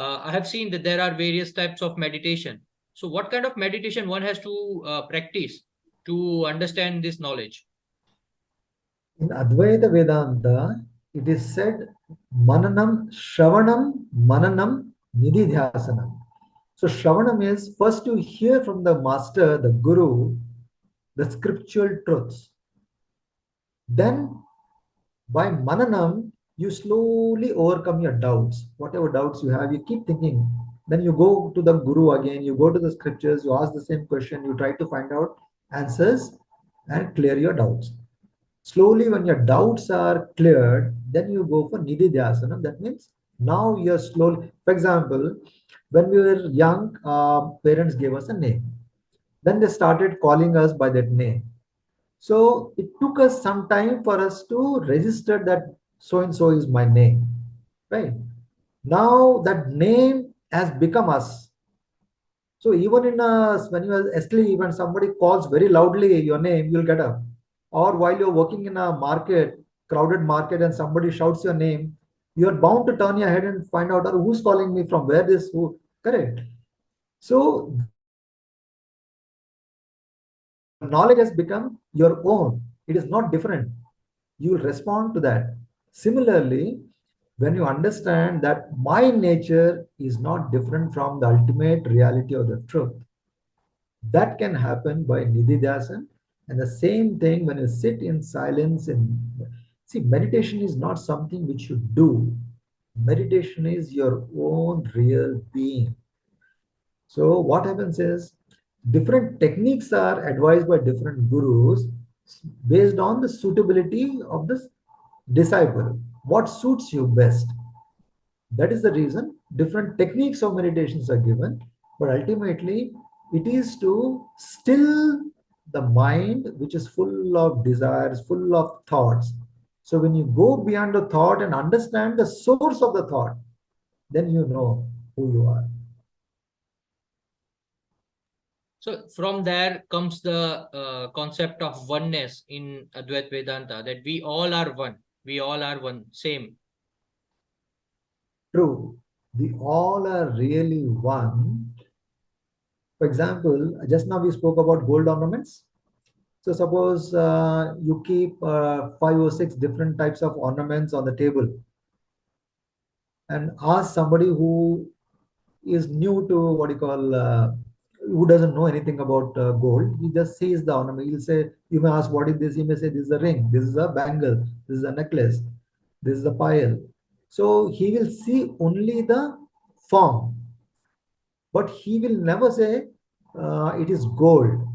I have seen that there are various types of meditation. So what kind of meditation one has to practice to understand this knowledge? In Advaita Vedanta, it is said Mananam, Shravanam, Mananam, Nididhyasanam. So Shravanam is first you hear from the master, the guru, the scriptural truths. Then by Mananam, you slowly overcome your doubts. Whatever doubts you have, you keep thinking. Then you go to the guru again, you go to the scriptures, you ask the same question, you try to find out answers and clear your doubts. Slowly, when your doubts are cleared, then you go for Nididhyasana. That means now you're slowly. For example, when we were young, parents gave us a name. Then they started calling us by that name. So it took us some time for us to register that so and so is my name. Right? Now that name has become us. So even in when you are asleep, when somebody calls very loudly your name, you'll get up. Or while you're working in a market, crowded market, and somebody shouts your name, you're bound to turn your head and find out, "Oh, who's calling me from where this who correct." So your knowledge has become your own. It is not different. You will respond to that. Similarly, when you understand that my nature is not different from the ultimate reality of the truth, that can happen by nididhyasana. And the same thing when you sit in silence and see, meditation is not something which you do. Meditation is your own real being. So what happens is different techniques are advised by different gurus based on the suitability of the disciple. What suits you best? That is the reason different techniques of meditations are given, but ultimately it is to still the mind which is full of desires, full of thoughts. So when you go beyond the thought and understand the source of the thought, then you know who you are. So from there comes the concept of oneness in Advaita Vedanta, that we all are one. We all are one, same. True, we all are really one. For example, just now we spoke about gold ornaments. So suppose you keep 5 or 6 different types of ornaments on the table and ask somebody who is new to what you call, who doesn't know anything about gold. He just sees the ornament. He'll say, you may ask, what is this? He may say, this is a ring, this is a bangle, this is a necklace, this is a pile. So he will see only the form, but he will never say it is gold.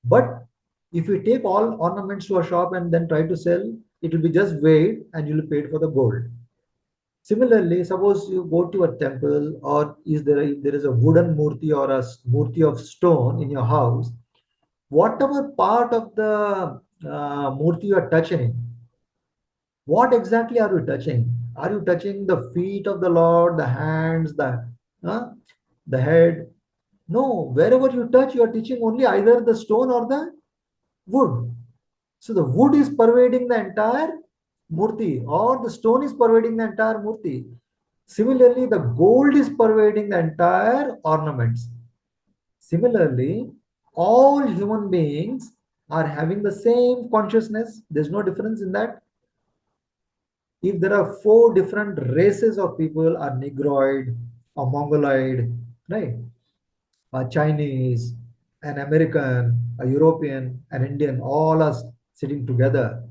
But if you take all ornaments to a shop and then try to sell, it will be just weighed and you'll pay for the gold. Similarly, suppose you go to a temple, or if there is a wooden murti or a murti of stone in your house, whatever part of the murti you are touching, what exactly are you touching? Are you touching the feet of the Lord, the hands, uh, the head? No, wherever you touch, you are touching only either the stone or the wood. So the wood is pervading the entire murti, or the stone is pervading the entire murti. Similarly, the gold is pervading the entire ornaments. Similarly, all human beings are having the same consciousness. There's no difference in that. If there are 4 different races of people, are Negroid, or Mongoloid, right? A Chinese, an American, a European, an Indian, all are sitting together.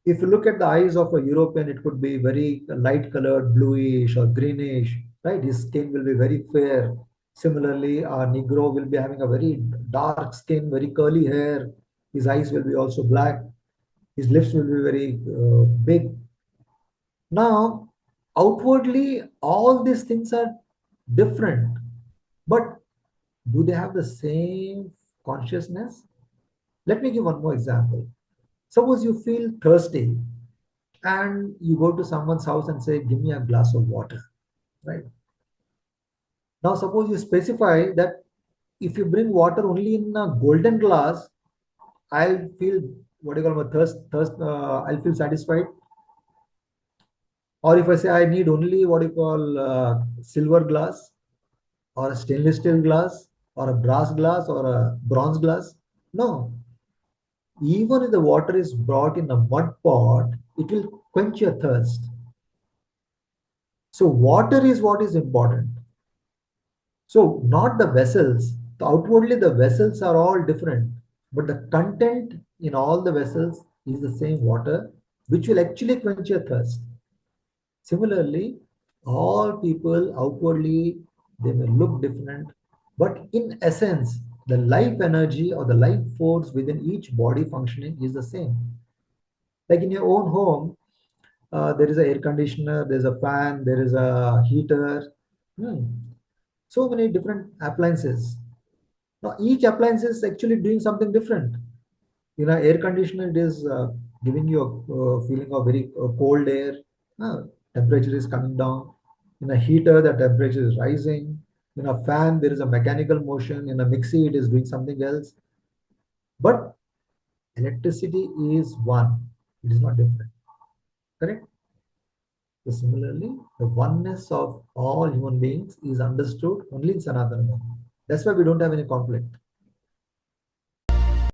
If you look at the eyes of a European, it could be very light colored, bluish or greenish, right? His skin will be very fair. Similarly, a Negro will be having a very dark skin, very curly hair. His eyes will be also black. His lips will be very big. Now, outwardly, all these things are different, but do they have the same consciousness? Let me give one more example. Suppose you feel thirsty and you go to someone's house and say, give me a glass of water, right? Now, suppose you specify that if you bring water only in a golden glass, I'll feel what do you call my thirst, I'll feel satisfied. Or if I say I need only what you call silver glass, or a stainless steel glass, or a brass glass, or a bronze glass, no. Even if the water is brought in a mud pot, it will quench your thirst. So water is what is important. So not the vessels. Outwardly, the vessels are all different, but the content in all the vessels is the same water, which will actually quench your thirst. Similarly, all people outwardly they may look different, but in essence, the life energy or the life force within each body functioning is the same. Like in your own home, there is a air conditioner, there's a fan, there is a heater. Hmm. So many different appliances. Now each appliance is actually doing something different. Air conditioner it is giving you a feeling of very cold air. uh, Temperature is coming down. In a heater the temperature is rising. In a fan there is a mechanical motion. In a mixie it is doing something else. But electricity is one, it is not different. Correct. So similarly, the oneness of all human beings is understood only in Sanatana. That's why we don't have any conflict.